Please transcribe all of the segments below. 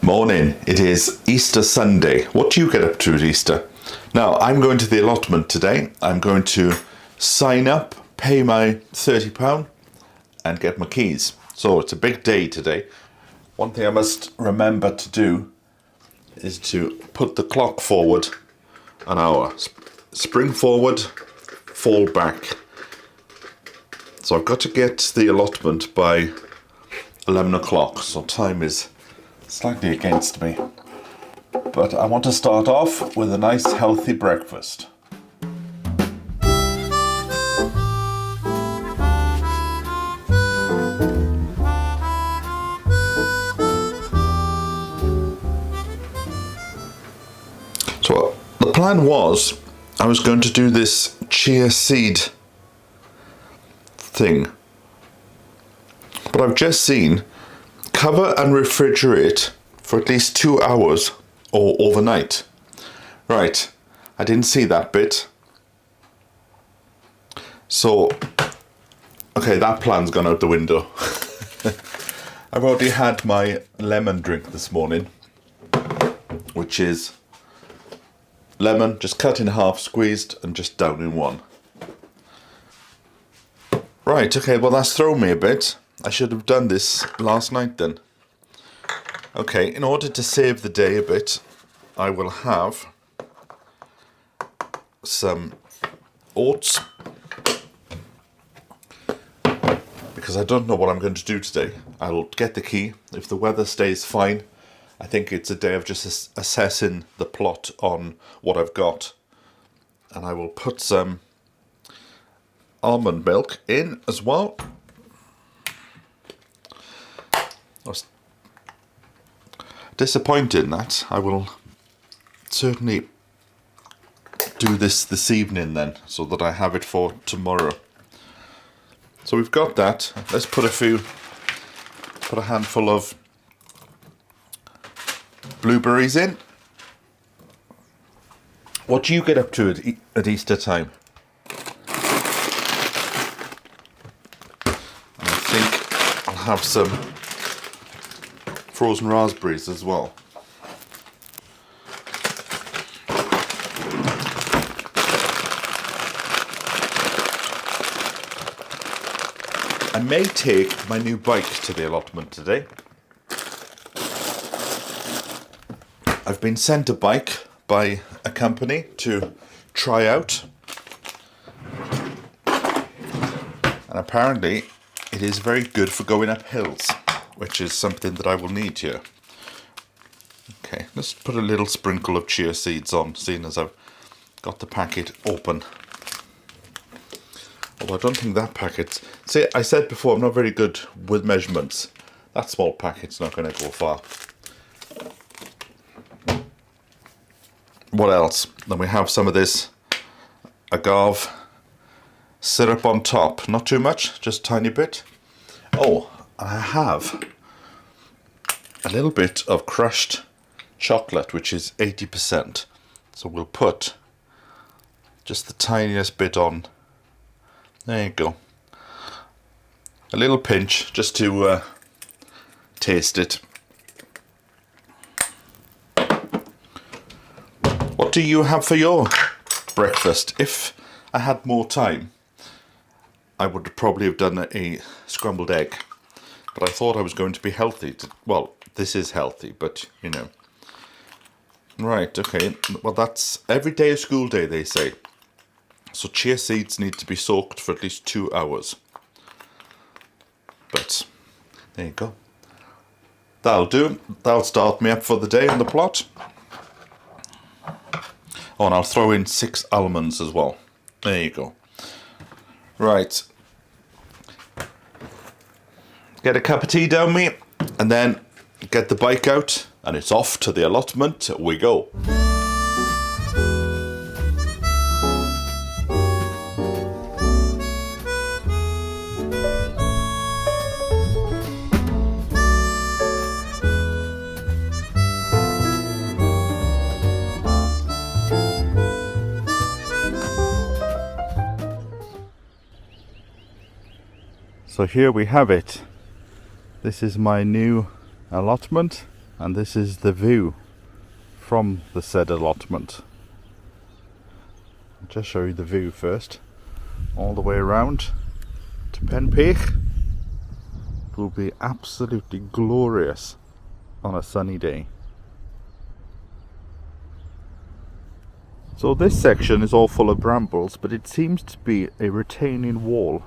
Morning, it is Easter Sunday. What do you get up to at Easter? Now, I'm going to the allotment today. I'm going to sign up, pay my £30 and get my keys. So it's a big day today. One thing I must remember to do is to put the clock forward an hour. Spring forward, fall back. So I've got to get to the allotment by 11 o'clock, so time is slightly against me. But I want to start off with a nice healthy breakfast. So the plan was I was going to do this chia seed thing. But I've just seen cover and refrigerate for at least 2 hours or overnight. Right, I didn't see that bit. So, okay, that plan's gone out the window. I've already had my lemon drink this morning, which is lemon just cut in half, squeezed, and just down in one. Right, okay, well that's thrown me a bit. I should have done this last night then. Okay, in order to save the day a bit, I will have some oats. Because I don't know what I'm going to do today. I'll get the key. If the weather stays fine, I think it's a day of just assessing the plot on what I've got. And I will put some almond milk in as well. I was disappointed in that. I will certainly do this evening then, so that I have it for tomorrow. So we've got that. Let's put a handful of blueberries in. What do you get up to at Easter time? And I think I'll have some frozen raspberries as well. I may take my new bike to the allotment today. I've been sent a bike by a company to try out. And apparently it is very good for going up hills, which is something that I will need here. Okay, let's put a little sprinkle of chia seeds on, seeing as I've got the packet open. Although I don't think that packet's... See, I said before, I'm not very good with measurements. That small packet's not going to go far. What else? Then we have some of this agave syrup on top. Not too much, just a tiny bit. Oh, I have a little bit of crushed chocolate, which is 80%. So we'll put just the tiniest bit on. There you go. A little pinch just to taste it. What do you have for your breakfast? If I had more time, I would probably have done a scrambled egg. But I thought I was going to be healthy. Well, this is healthy, but you know. Right, okay. Well, that's every day a school day, they say. So chia seeds need to be soaked for at least 2 hours. But there you go. That'll do. That'll start me up for the day on the plot. Oh, and I'll throw in 6 almonds as well. There you go. Right. Get a cup of tea down me, and then get the bike out, and it's off to the allotment we go. So here we have it. This is my new allotment. And this is the view from the said allotment. I'll just show you the view first. All the way around to Penpeach. It will be absolutely glorious on a sunny day. So this section is all full of brambles, but it seems to be a retaining wall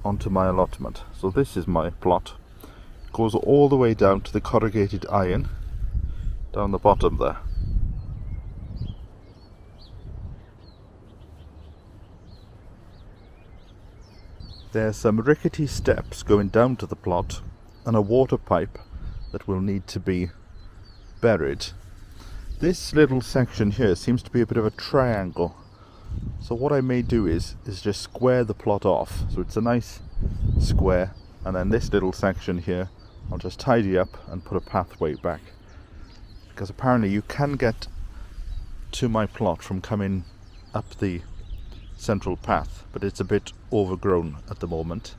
onto my allotment. So this is my plot. It goes all the way down to the corrugated iron down the bottom there. There's some rickety steps going down to the plot and a water pipe that will need to be buried. This little section here seems to be a bit of a triangle, so what I may do is just square the plot off so it's a nice square, and then this little section here I'll just tidy up and put a pathway back, because apparently you can get to my plot from coming up the central path, but it's a bit overgrown at the moment.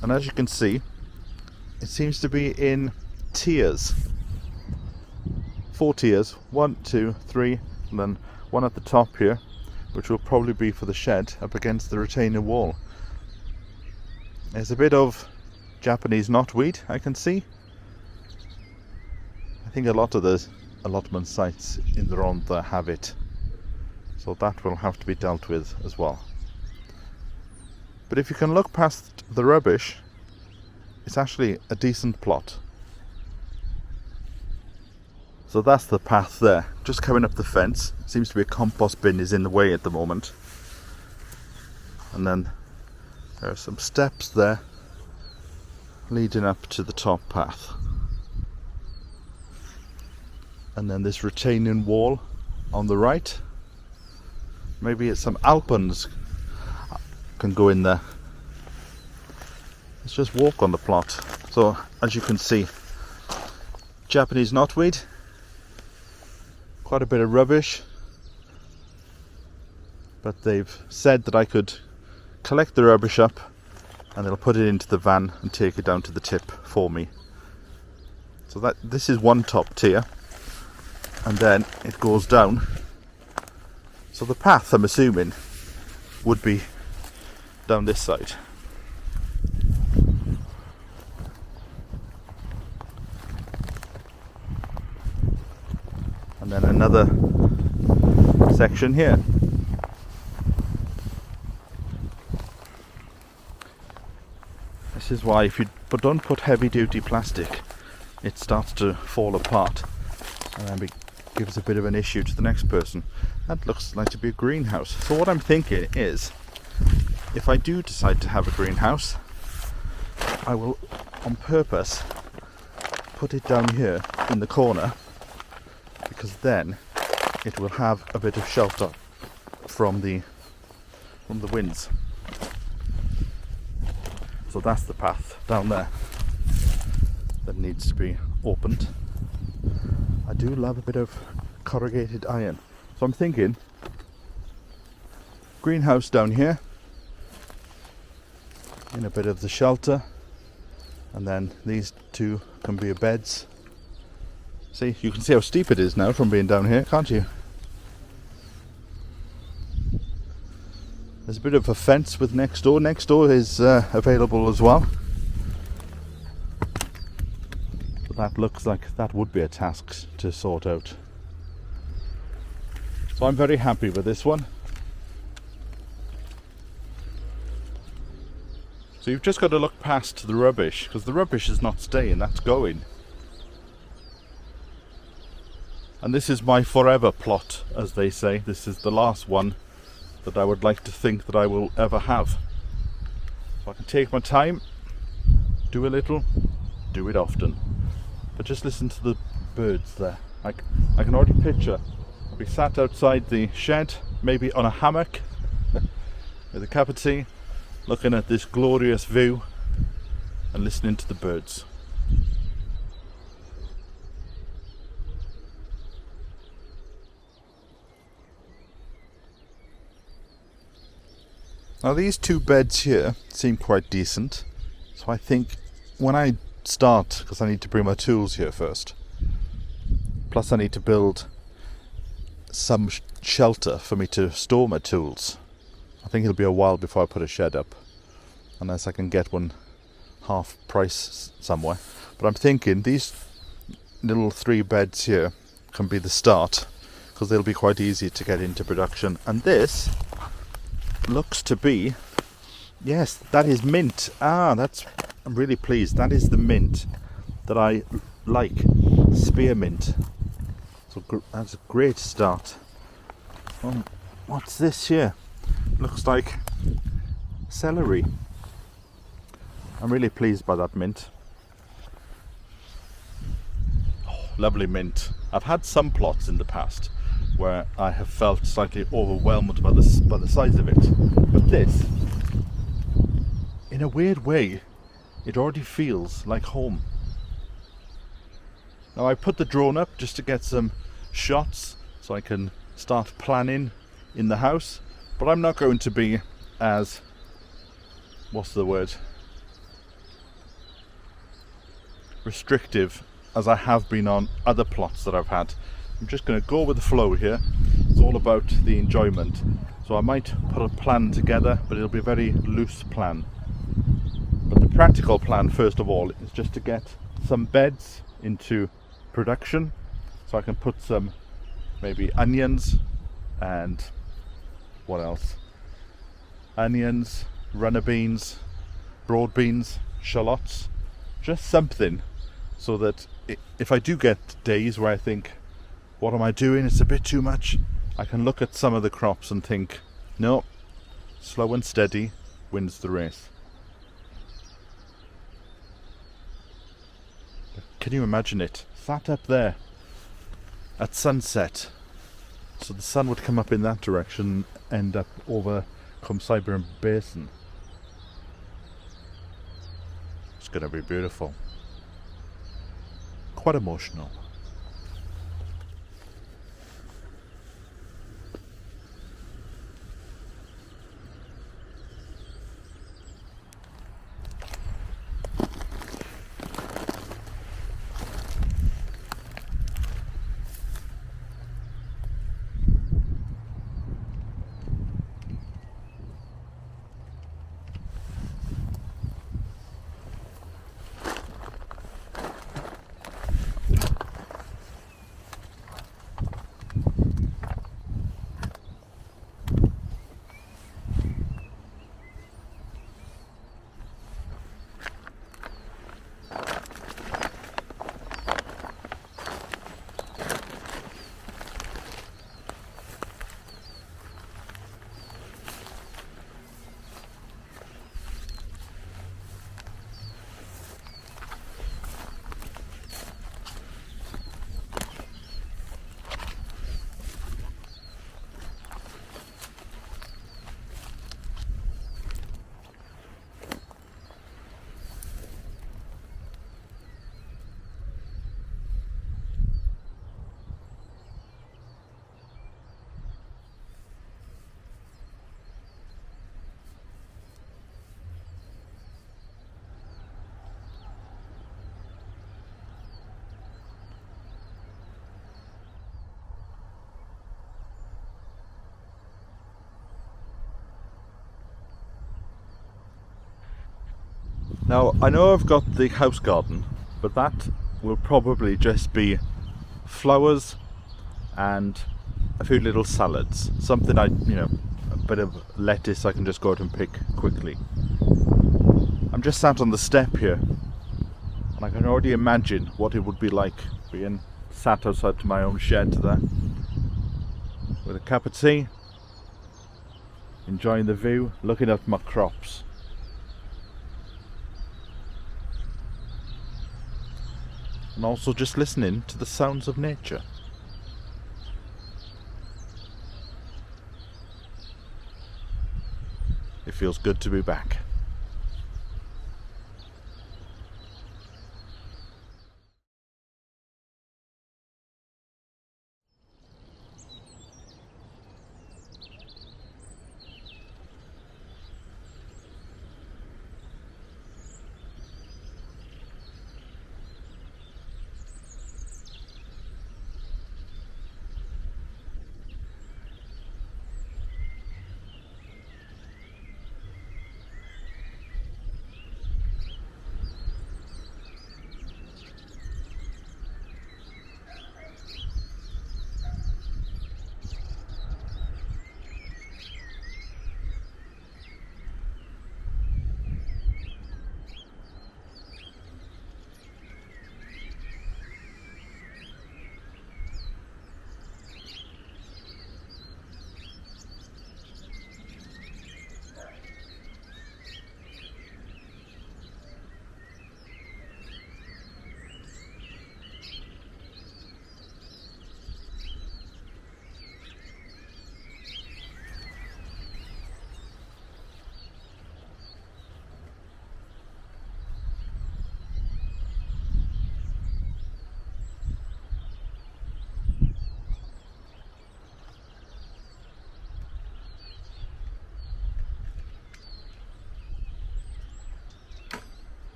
And as you can see, it seems to be in tiers. 4 tiers, 1, 2, 3, and then one at the top here, which will probably be for the shed up against the retaining wall. There's a bit of Japanese knotweed I can see. I think a lot of the allotment sites in the Rhondda have it, so that will have to be dealt with as well. But if you can look past the rubbish, it's actually a decent plot. So that's the path there, just coming up the fence. Seems to be a compost bin is in the way at the moment. And then there are some steps there leading up to the top path. And then this retaining wall on the right. Maybe it's some Allotments can go in there. Let's just walk on the plot. So as you can see, Japanese knotweed, quite a bit of rubbish, but they've said that I could collect the rubbish up and they'll put it into the van and take it down to the tip for me. So that this is one top tier, and then it goes down. So the path, I'm assuming, would be down this side. And then another section here. This is why if you don't put heavy duty plastic, it starts to fall apart and then gives a bit of an issue to the next person. That looks like to be a greenhouse. So what I'm thinking is, if I do decide to have a greenhouse, I will on purpose put it down here in the corner, because then it will have a bit of shelter from the winds. So that's the path down there that needs to be opened. I do love a bit of corrugated iron, so I'm thinking greenhouse down here in a bit of the shelter, and then these two can be beds. See, you can see how steep it is now from being down here, can't you? There's a bit of a fence with next door. Next door is available as well. But that looks like that would be a task to sort out. So I'm very happy with this one. So you've just got to look past the rubbish, because the rubbish is not staying, that's going. And this is my forever plot, as they say. This is the last one that I would like to think that I will ever have. So I can take my time, do a little, do it often. But just listen to the birds there. I can already picture I'll be sat outside the shed, maybe on a hammock with a cup of tea, looking at this glorious view and listening to the birds. Now these two beds here seem quite decent, so I think when I start because I need to bring my tools here first. Plus I need to build some shelter for me to store my tools. I think it'll be a while before I put a shed up, unless I can get one half price somewhere. But I'm thinking these little 3 beds here can be the start, because they'll be quite easy to get into production. And this looks to be, yes, that is mint. I'm really pleased. That is the mint that I like, spearmint. So that's a great start. What's this here? Looks like celery. I'm really pleased by that mint. Oh, lovely mint. I've had some plots in the past where I have felt slightly overwhelmed by the size of it. But this, in a weird way, it already feels like home. Now I put the drone up just to get some shots so I can start planning in the house, but I'm not going to be as, what's the word, restrictive as I have been on other plots that I've had. I'm just going to go with the flow here. It's all about the enjoyment. So I might put a plan together, but it'll be a very loose plan. But the practical plan, first of all, is just to get some beds into production, so I can put some maybe onions and what else? Onions, runner beans, broad beans, shallots, just something, so that if I do get days where I think, what am I doing? It's a bit too much. I can look at some of the crops and think, no, slow and steady wins the race. Can you imagine it? Sat up there at sunset. So the sun would come up in that direction, end up over Cwm Basin. It's going to be beautiful. Quite emotional. Now, I know I've got the house garden, but that will probably just be flowers and a few little salads. Something a bit of lettuce I can just go out and pick quickly. I'm just sat on the step here, and I can already imagine what it would be like being sat outside to my own shed there, with a cup of tea, enjoying the view, looking at my crops. And also just listening to the sounds of nature. It feels good to be back.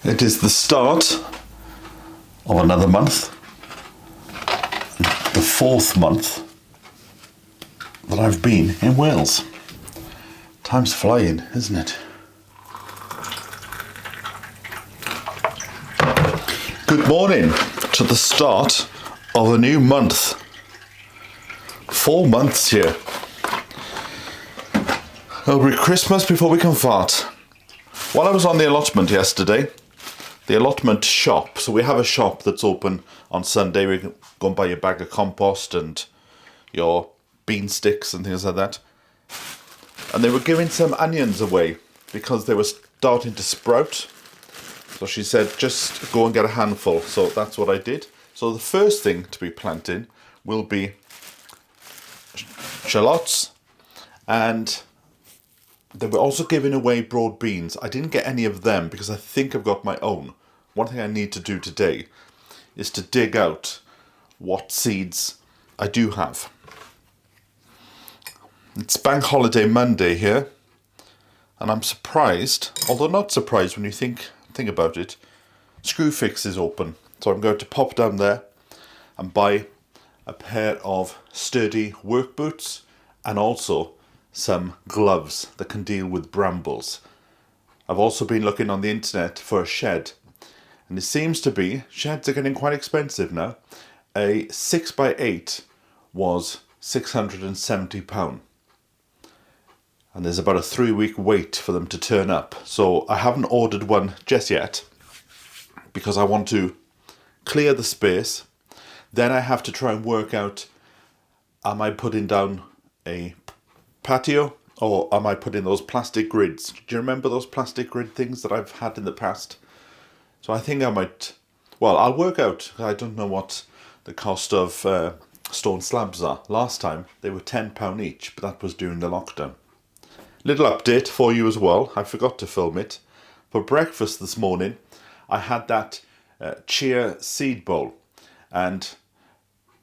It is the start of another month, the 4th month that I've been in Wales. Time's flying, isn't it? Good morning to the start of a new month. 4 months here. It'll be Christmas before we can fart. While I was on the allotment yesterday, the allotment shop, so we have a shop that's open on Sunday. We can go and buy your bag of compost and your bean sticks and things like that. And they were giving some onions away because they were starting to sprout. So she said, just go and get a handful. So that's what I did. So the first thing to be planting will be shallots, and they were also giving away broad beans. I didn't get any of them because I think I've got my own. One thing I need to do today is to dig out what seeds I do have. It's Bank Holiday Monday here, and I'm surprised, although not surprised when you think about it, Screwfix is open. So I'm going to pop down there and buy a pair of sturdy work boots and also some gloves that can deal with brambles. I've also been looking on the internet for a shed, and it seems to be sheds are getting quite expensive now. A 6x8 was £670, and there's about a 3-week wait for them to turn up. So I haven't ordered one just yet because I want to clear the space. Then I have to try and work out, am I putting down a patio or am I putting those plastic grids? Do you remember those plastic grid things that I've had in the past? So I think I might, well, I'll work out. I don't know what the cost of stone slabs are. Last time they were £10 each, but that was during the lockdown. Little update for you as well. I forgot to film it. For breakfast this morning, I had that chia seed bowl, and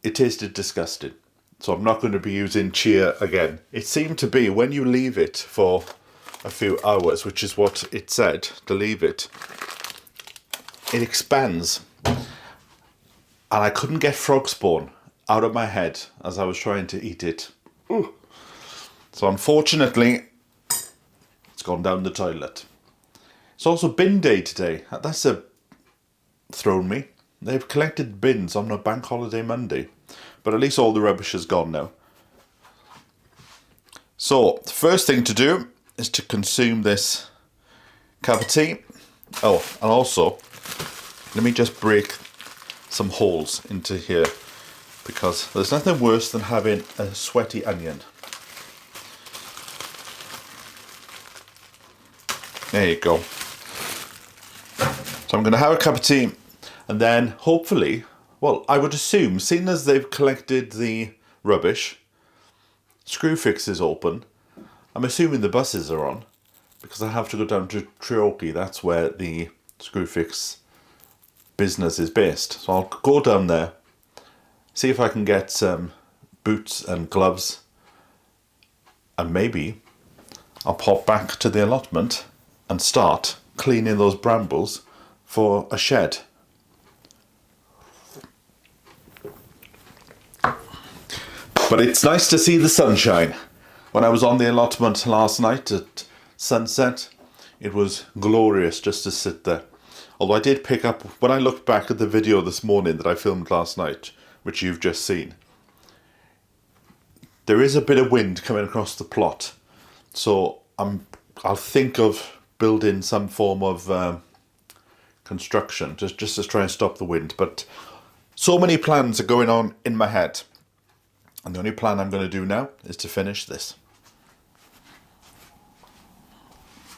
it tasted disgusting. So I'm not going to be using chia again. It seemed to be when you leave it for a few hours, which is what it said, to leave it, it expands. And I couldn't get frog spawn out of my head as I was trying to eat it. Ooh. So unfortunately, it's gone down the toilet. It's also bin day today. That's thrown me. They've collected bins on a Bank Holiday Monday. But at least all the rubbish is gone now. So, the first thing to do is to consume this cup of tea. Oh, and also, let me just break some holes into here, because there's nothing worse than having a sweaty onion. There you go. So I'm going to have a cup of tea, and then hopefully, well, I would assume, seeing as they've collected the rubbish, Screwfix is open. I'm assuming the buses are on, because I have to go down to Treorchy. That's where the Screwfix business is based. So I'll go down there, see if I can get some boots and gloves, and maybe I'll pop back to the allotment and start cleaning those brambles for a shed. But it's nice to see the sunshine. When I was on the allotment last night at sunset, it was glorious just to sit there. Although I did pick up, when I looked back at the video this morning that I filmed last night, which you've just seen, there is a bit of wind coming across the plot. So I'll think of building some form of construction just to try and stop the wind. But so many plans are going on in my head. And the only plan I'm going to do now is to finish this.